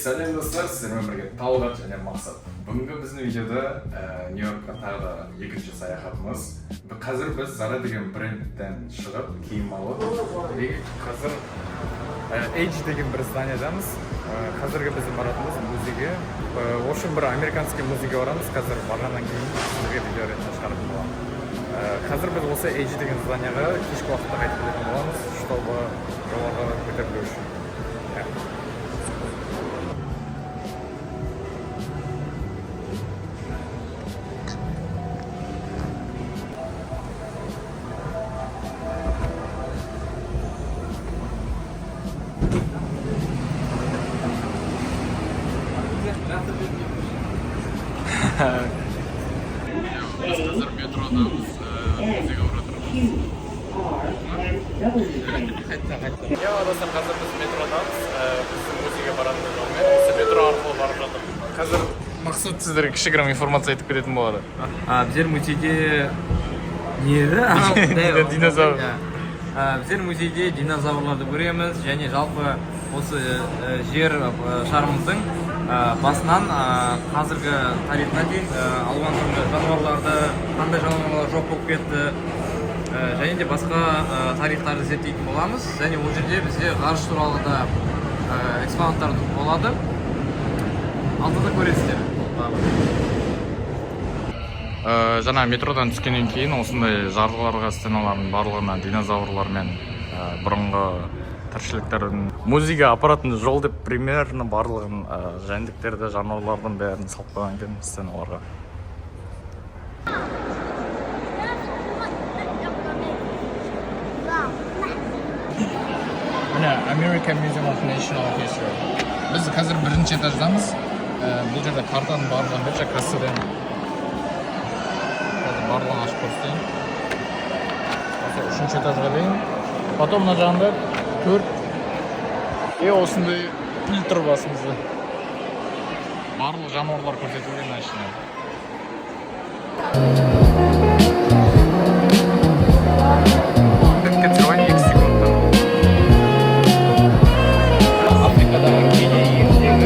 Сәлем достар, сіздермен бірге табиғат және мақсат. Бүгінгі біздің видеода Нью Йоркқа тағы да екінші саяхатымыз. Қазір біз Zara деген брендтен шығып киім алып, қазір Age деген бір зданиядамыз. Қазіргі біздің баратынымыз музейге. В общем, бір американский музейге барамыз. Қазір барғаннан кейін сіздерге видео ретінде шығаратын боламын. Қазір біз осы Age деген зданияға кешкі уақытта қайтып келетін боламыз, чтобы жоғарыға көтерілу үшін. Biz hazır metrodamız, müziğe uğratırız. Ya dostlar, hazır biz metrodamız, bizim müziğe baratımız olmayı, осы метро арқылы барып жатырмыз. Қазір мақсат сіздерге кішігірім информация айтып беретін болады. Біздер музейде динозавр. Біздер музейде динозаврларды көреміз, және жалпы осы жер шарымыздың басынан қазіргі тарихына дейін алуан түрлі жануарларды, қандай жануарлар жоқ болып кетті, және де басқа тарихтарды зерттейтін боламыз. Және ол жерде бізде ғарыш туралы да экспонаттар болады. Алдыда көресіздер. Жаңа метродан түскеннен кейін осындай жарғыларға, сценалардың барлығына динозаврлар мен бұрынғы тіршіліктердің музейге апаратын жол деп примерно барлығын жәндіктерді, жануарлардың бәрін салып қойған екен сценаларға. Міне American Museum of National History. Біз қазір бірінші этаждамыз. Бұл жерде картаның барлығын берші кассадан барлығын ашып көрсетейін. Үшінші этажға дейін. Потом мына жағында төрт осындай піл тұр басымызда. Барлық жануарлар көрсетілген ішіне. Кәтсірвайын 2 секундта. Африкадағы Кения елдегі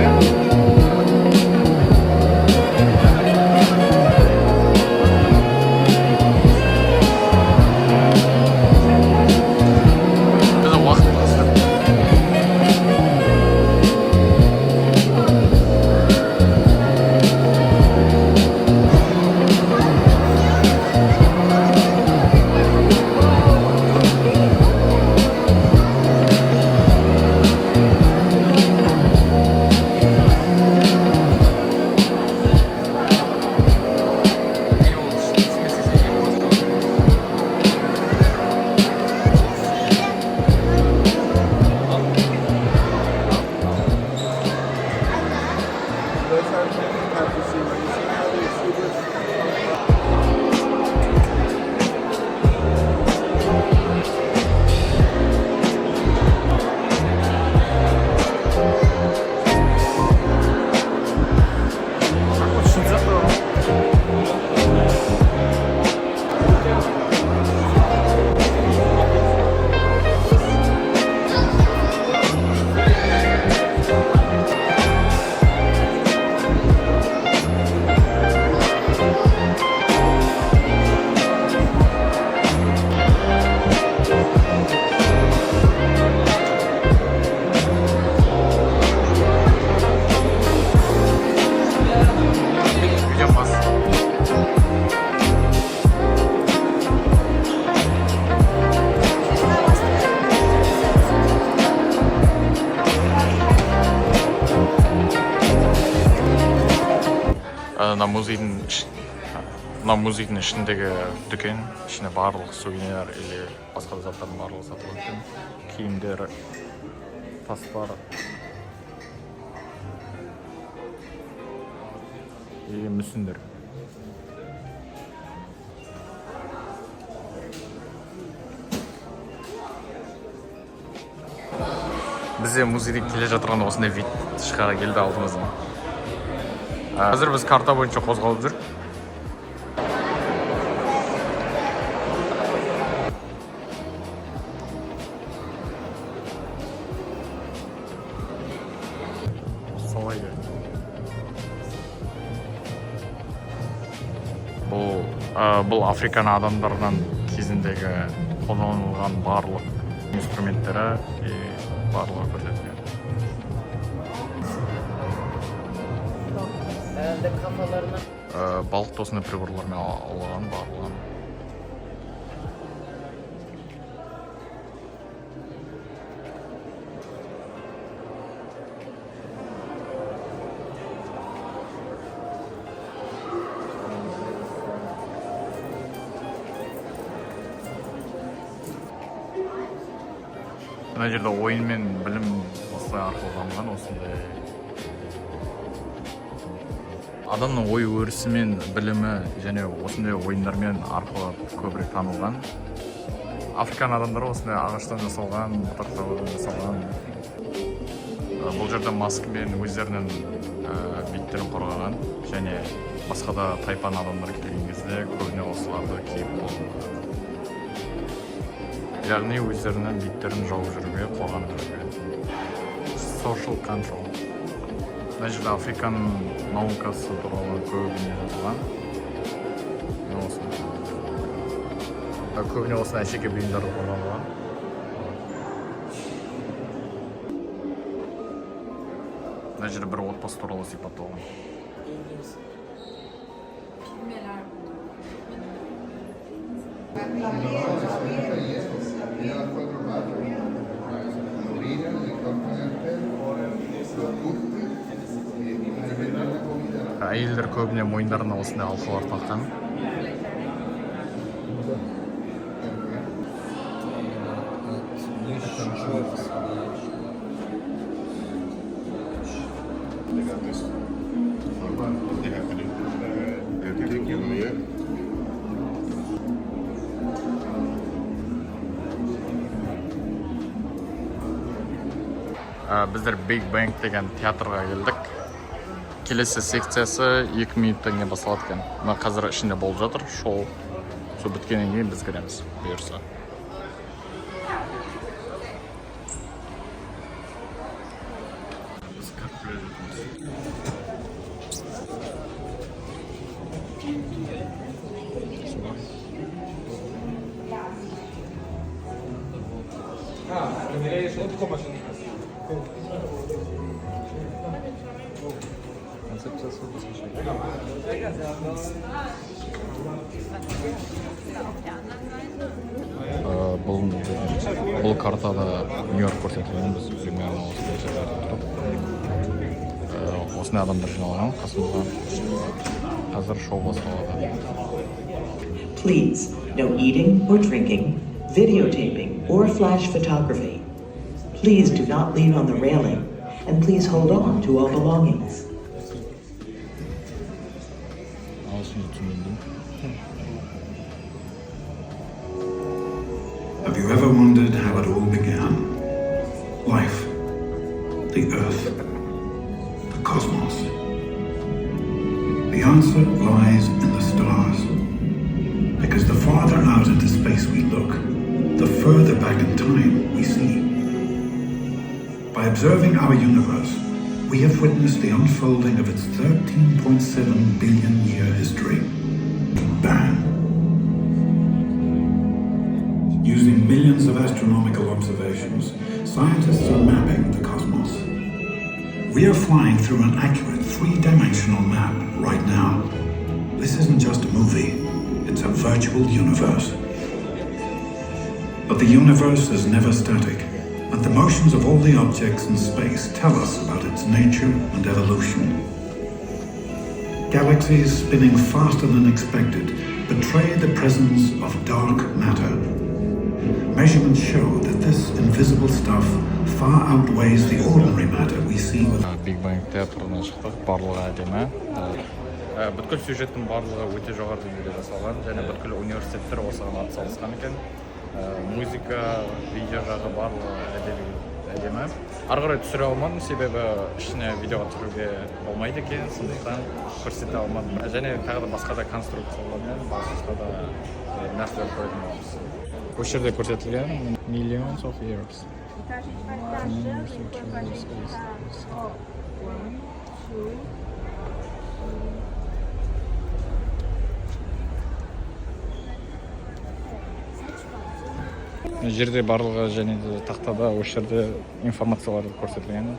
музейдің ішіндегі дүкен, ішіне барлық сувенир или басқа заттардың барлығы сатылып екен. Киімдер, таспар и мүсіндер. Бізде музейде келе жатырғанда осындай вид шығара келді алдымыздан. Қазір біз карта бойынша қозғалып жүр. бұл Африкан адамдарынан кезіндегі қолданылған барлық инструменттері барлығы көрсетілген. Балық тосыны приборлармен алған барлығы. Мына жерде ойын мен білім осылай арқылы дамыған, осындай. Адамның ой өрісі мен білімі және осындай ойындармен арқылы көбірек танылған. Африкан адамдары осындай ағаштан жасалған, бұтақтардан жасалған. Бұл жерде маскамен өздерінің беттерін қорғаған және басқа да тайпан адамдар келген кезде көбіне осыларды киіп болған. Яғни өздерінің беттерін жауып жүруге, қорғанып жүруге. Social control. Мына жерде Африкан наукасы туралы көбіне жазылған. Көбіне осындай әшекей бұйымдары қолданылған. Мына жерде бір отбасы туралы сипатталған. Әйелдер көбіне мойындарына осындай алқалар таққан. Біздер Big Bang деген театрға келдік. Келесі секциясы 2 минуттан кейін басталады екен. Мына қазір ішінде болып жатыр, шоу. Сол біткеннен кейін біз кіреміз, бұйырса. Бұл картада Нью Йорк көрсетілген, біз өзіңе осындай жерлерде тұрып. Осындай адамдар жиналған, қасымызға қазір шоу басталады. Please, no eating or drinking, videotaping or flash photography. Please do not lean on the railing, and please hold on to all belongings. Have you ever wondered how it all began? Life, the earth, the cosmos. The answer lies in the stars. Because the farther out into space we look, the further back in time we see. By observing our universe, we have witnessed the unfolding of its 13.7 billion year history. Bang. Using millions of astronomical observations, scientists are mapping the cosmos. We are flying through an accurate three-dimensional map right now. This isn't just a movie, it's a virtual universe. But the universe is never static, and the motions of all the objects in space tell us about its nature and evolution. Galaxies spinning faster than expected betray the presence of dark matter. Measurements show that this invisible stuff far outweighs the ordinary matter we see with... Big Bang театрынан шықтық, барлығы әдемі. Бүткіл сюжеттің барлығы өте жоғары деңгейде жасалған, және бүткіл университеттер осыған атсалысқан екен. Музыка, видео жағы барлығы әдемі. Ары қарай түсіре алмадым, себебі ішіне видеоға түсіруге болмайды екен, сондықтан көрсете алмадым. Және тағы да басқа да конструкциялармен, басқа да нәрселер қойдым оламыз. Осы жерде көрсетілген millions of years. жерде барлығы және де тақтада осы жерде информациялар көрсетілген.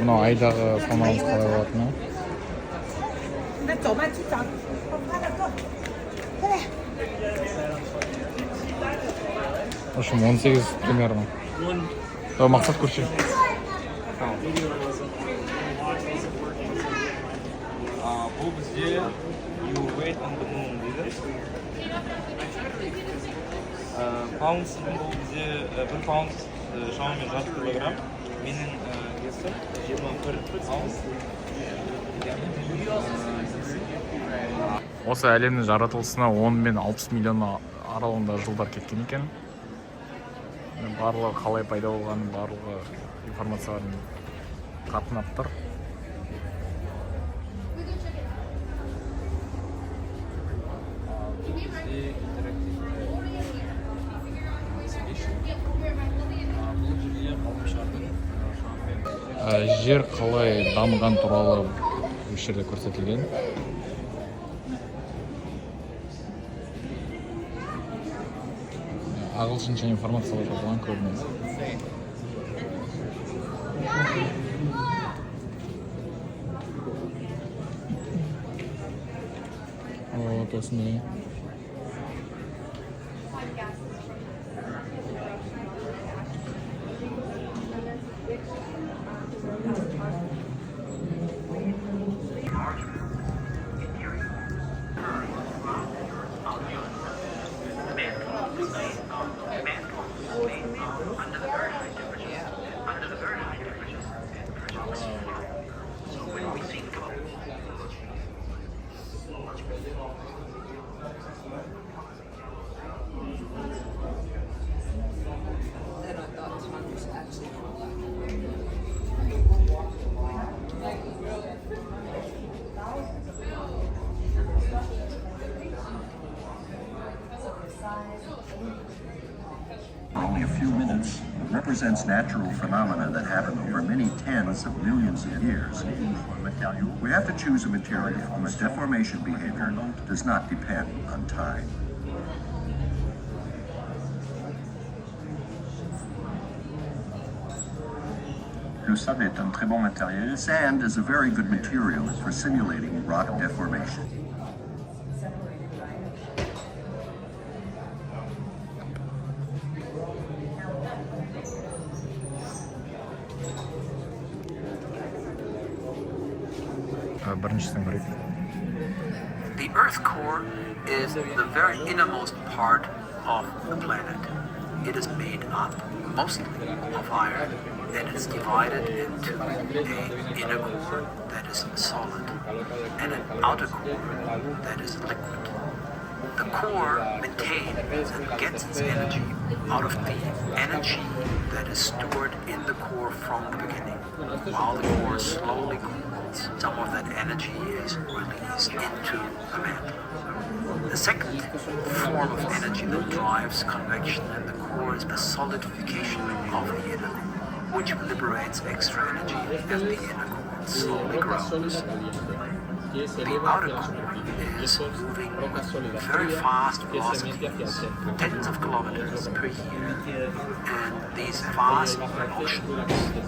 Мынау айдағы салмағымыз қалай болатыны. В общем, 18 примерно. Мақсат көрші. Бұл бізде you wait on the moon дейді. Паунdsың бұл бізде 1 паунд шамамен 60 килограмм. Менің весім 21 аунс. Осы әлемнің жаратылысына 10 мен 60 миллион аралығында жылдар кеткен екен. Барлығы қалай пайда болғанын, барлығы информацияларын қатынап тұр. Жер қалай дамыған туралы осы жерде көрсетілген. Ағылшынша информациялар жазылған көрінеді. Вот осындай. Only a few minutes represents natural phenomena that happen over many tens of millions of years. We have to choose a material whose deformation behavior does not depend on time. Le sable est un très bon matériel. Sand is a very good material for simulating rock deformation. Біріншісін көрейік. The Earth core is the very innermost part of the planet. It is made up mostly of iron, and it's divided into an inner core that is solid and an outer core that is liquid. The core maintains and gets its energy out of the energy that is stored in the core from the beginning. While the core slowly cools, some of that energy is released into the mantle. The second form of energy that drives convection in the core is the solidification of the inner core, which liberates extra energy as the inner core slowly grows. The outer core is moving with very fast velocities, tens of kilometers per year, and these fast motions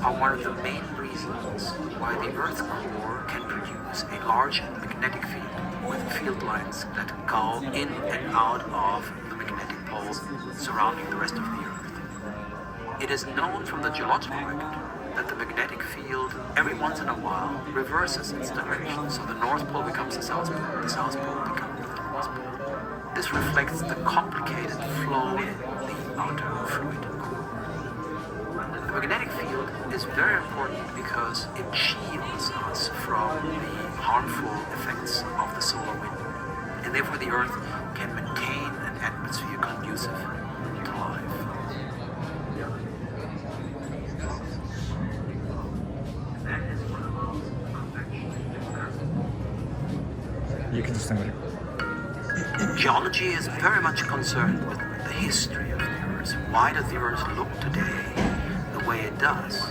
are one of the main reasons why the Earth core can produce a large magnetic field with field lines that go in and out of the magnetic poles surrounding the rest of the Earth. It is known from the geological record that the magnetic field every once in a while reverses its direction, so the North Pole becomes the South Pole, the South Pole becomes the North Pole. This reflects the complicated flow in the outer fluid core. The magnetic field is very important because it shields us from the harmful effects of the solar wind, and therefore the Earth can maintain an atmosphere conducive to life. Geology is very much concerned with the history of the Earth. Why does the Earth look today the way it does?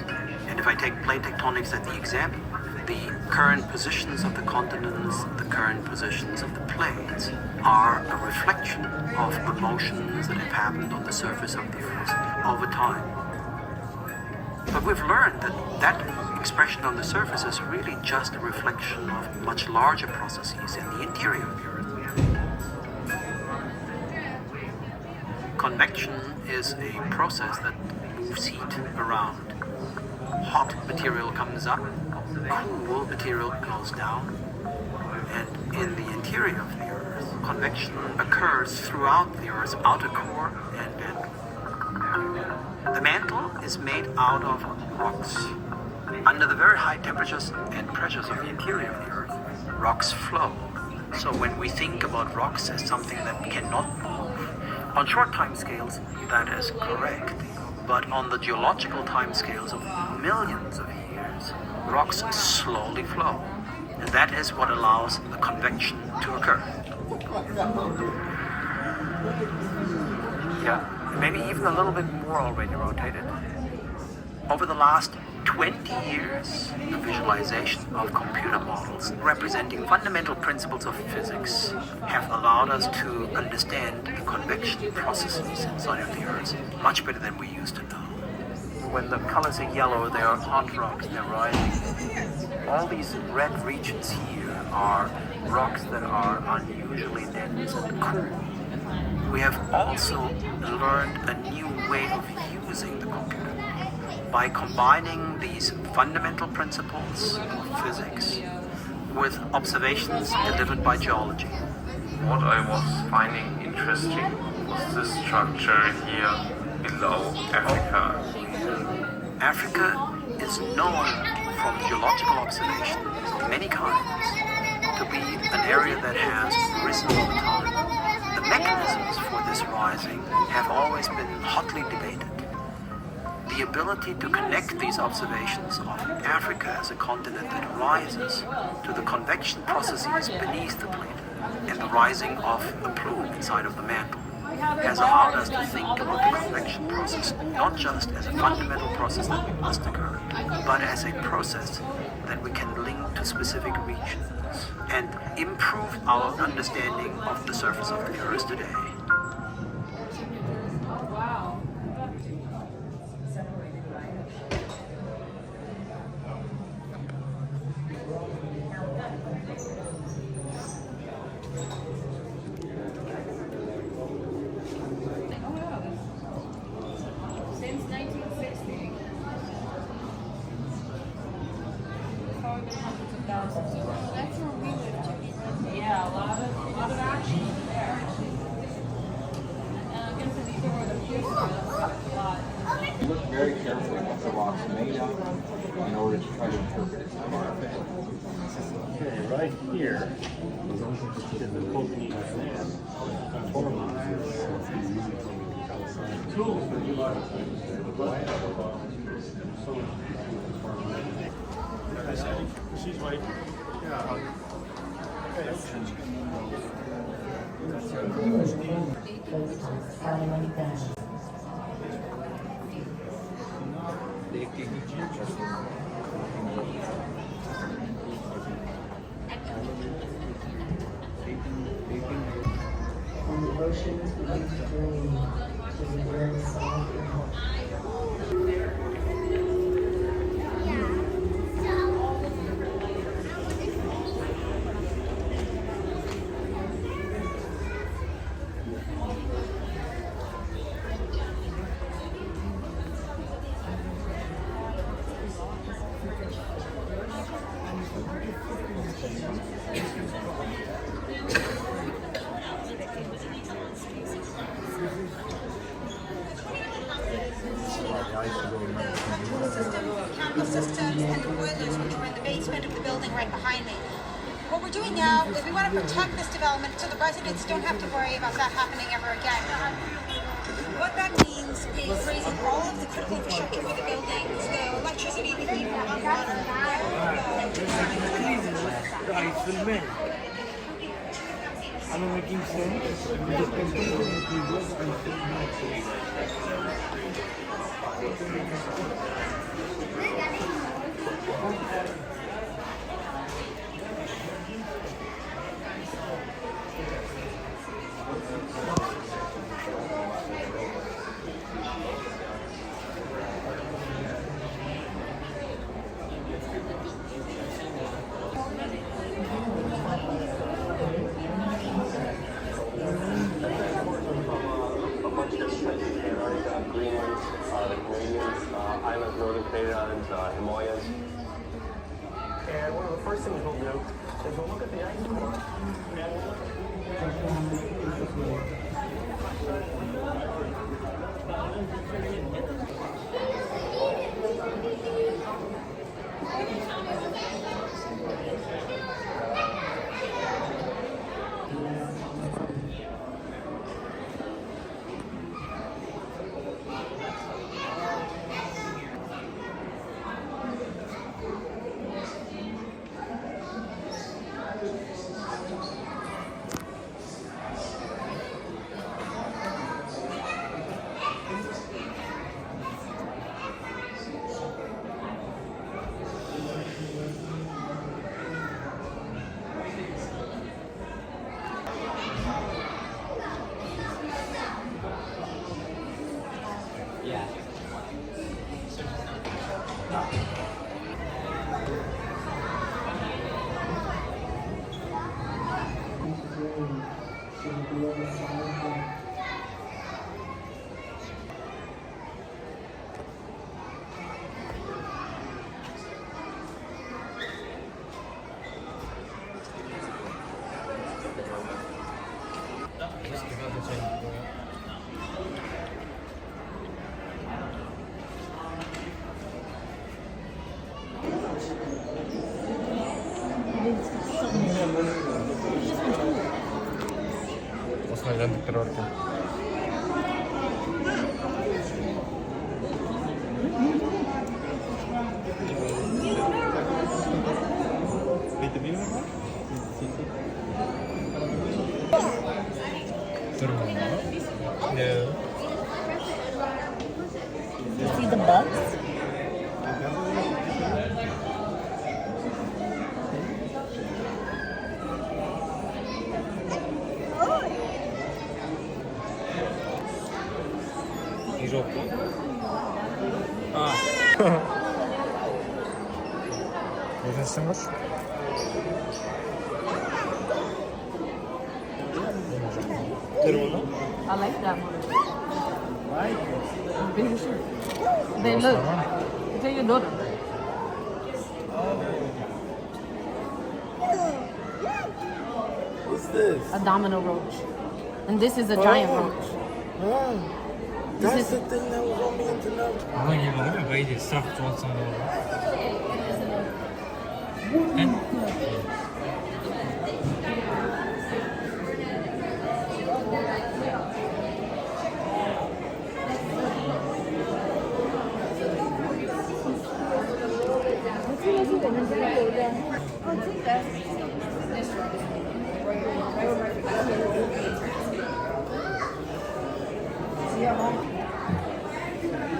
And if I take plate tectonics as the example, the current positions of the continents, the current positions of the plates are a reflection of the motions that have happened on the surface of the Earth over time. But we've learned that that expression on the surface is really just a reflection of much larger processes in the interior of the Earth. Convection is a process that moves heat around. Hot material comes up, cool material goes down, and in the interior of the Earth, convection occurs throughout the Earth's outer core and mantle. The mantle is made out of rocks. Under the very high temperatures and pressures of the interior of the Earth, rocks flow. So when we think about rocks as something that cannot move, on short time scales, that is correct. But on the geological time scales of millions of years, rocks slowly flow. And that is what allows the convection to occur. Yeah, maybe even a little bit more already rotated. Over the last 20 years, the visualization of computer models representing fundamental principles of physics have allowed us to understand the convection processes inside of the Earth much better than we used to know. When the colors are yellow, they are hot rocks, they're rising. All these red regions here are rocks that are unusually dense and cool. We have also learned a new way of using the computer by combining these fundamental principles of physics with observations delivered by geology. What I was finding interesting was this structure here below Africa. Africa is known from geological observations of many kinds to be an area that has risen over time. The mechanisms for this rising have always been hotly debated. The ability to connect these observations of Africa as a continent that rises to the convection processes beneath the plate and the rising of the plume inside of the mantle has allowed us to think about the convection process not just as a fundamental process that must occur, but as a process that we can link to specific regions and improve our understanding of the surface of the Earth today. Since 1960. Probably been hundreds of thousands. That's where we live, Jimmy. Yeah, a lot of very carefully what the rock's made of in order to try to interpret its form. Okay, right here is the coconut sand. She's white. On the oceans beneath the dream to the very soft and hot. Chemical systems and the boilers which were in the basement of the building right behind me. What we're doing now is we want to protect this development so the residents don't have to worry about that happening ever again. What that means is raising all of the critical infrastructure for the buildings, the electricity, the heat, the water, Filmé. I'm making sense. Islands, northern Canadians, Himalayas. And one of the first things we'll do is we'll look at the ice core. Osonday diktirarken. No. You see the bugs? Ежелгі. Өзіңсің баш? I like that one. They look. Tell your daughter. What's this? A domino roach. And this is a giant roach. That's the thing that was on me to know. Ана не бар ма? Бәйде сұрақ жоғалтсаң болады.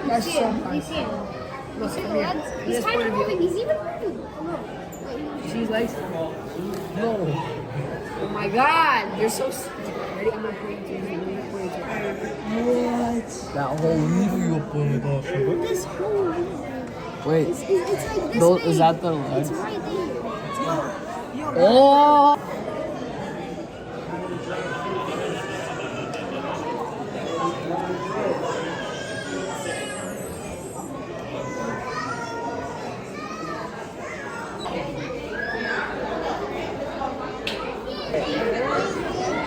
That's so nice. Look, come here. This point of view. He's even moving. She's like, no. Oh my God, you're so. Ready? I'm gonna point to you. What? That whole review up on it. This whole. Wait, It's like this. those, big. is that the It's legs? right there. Oh!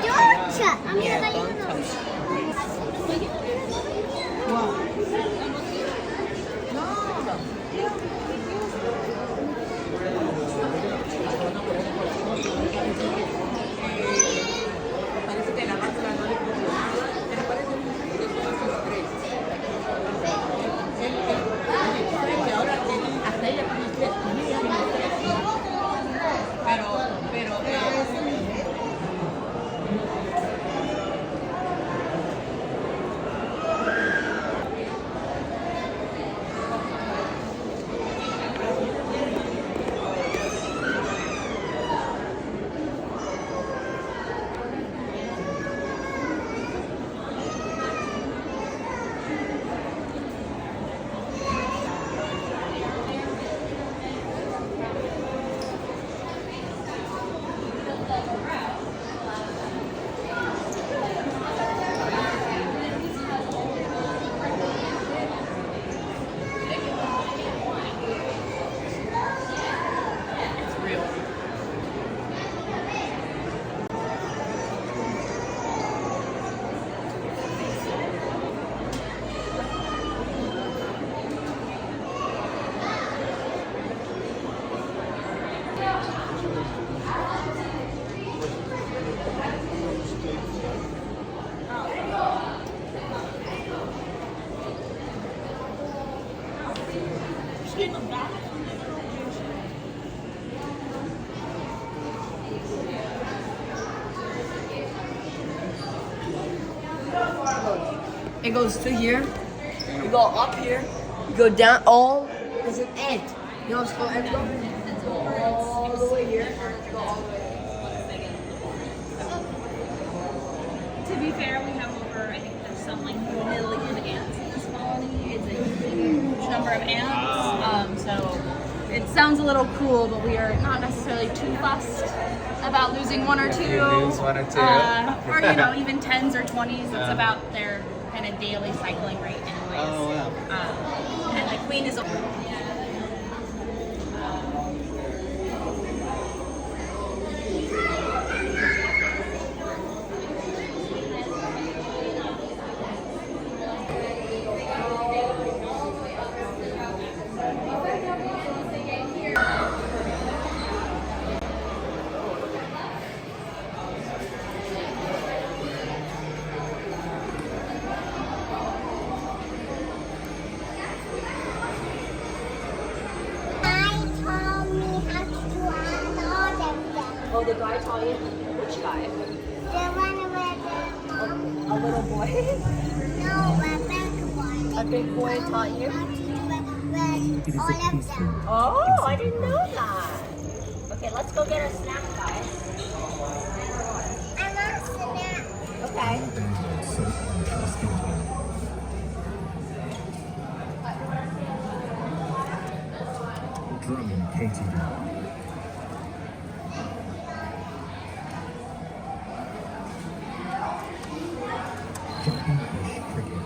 Georgia! I'm gonna let you know. It goes to here. You go up here. You go down. All there's an end. You know, so and go all the way here. Go all the way. To be fair, we have over, I think there's some like million ants in this colony. It's a huge number of ants. So it sounds a little cruel, but we are not necessarily too fussed about losing one or two. Lose one or two. Or, you know, even 10s or 20s. It's about their kind of daily cycling rate anyways. Oh, wow. And the queen is... Oh, the guy taught you? Which guy? The one with A little boy? no, a big one. A big boy taught you? With all of them. Oh, I didn't know that. Okay, let's go get a snack, guys. I want snack. Okay. Drumming KTV. Jumping push cricket.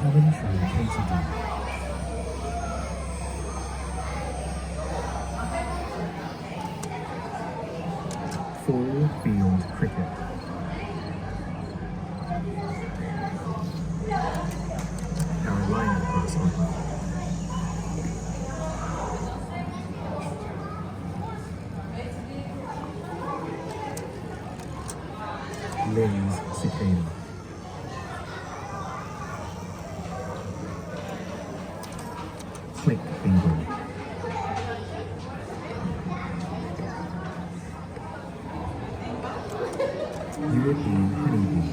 Coventry KTV. full-field cricket. Carolina grasshopper. Lynn's cicada. Click beagle. European honeybee.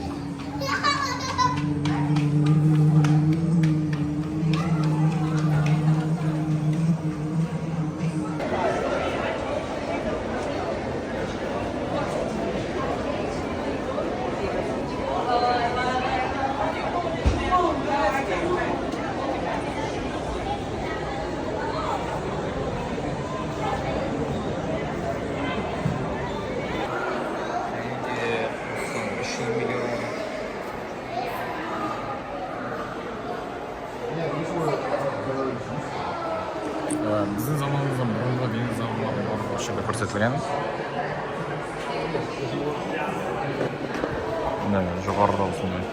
Біздің заманымыздан бұрынғы динозаврлардың барлығы осы жерде көрсетілген. Міне жоғарыда осындай.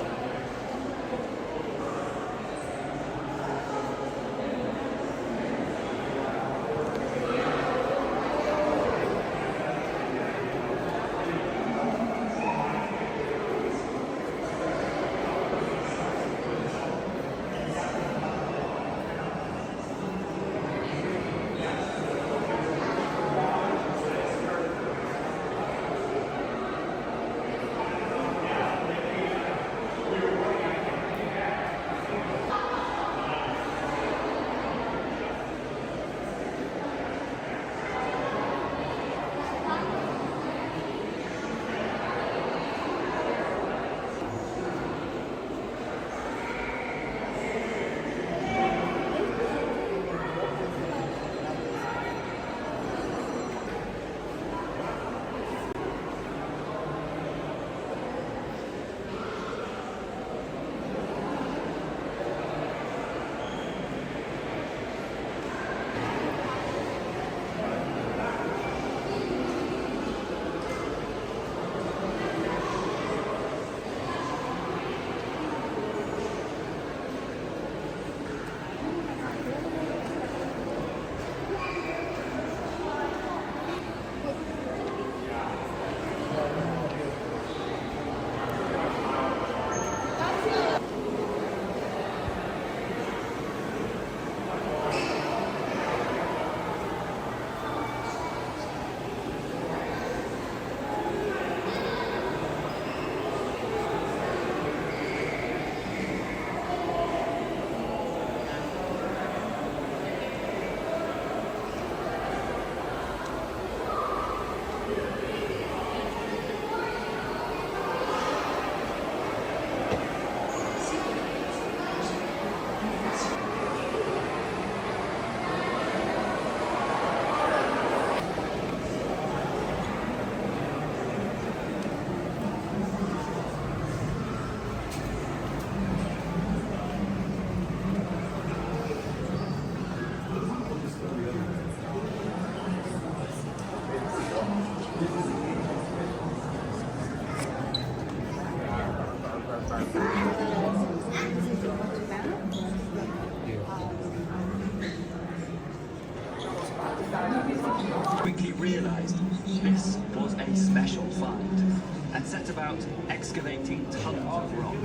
Quickly realized this was a special find and set about excavating tons of rock.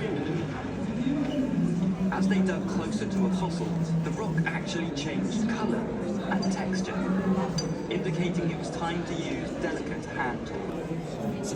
As they dug closer to a fossil, the rock actually changed color and texture, indicating it was time to use delicate hand tools.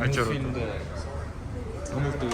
어쩌로도. 너무 또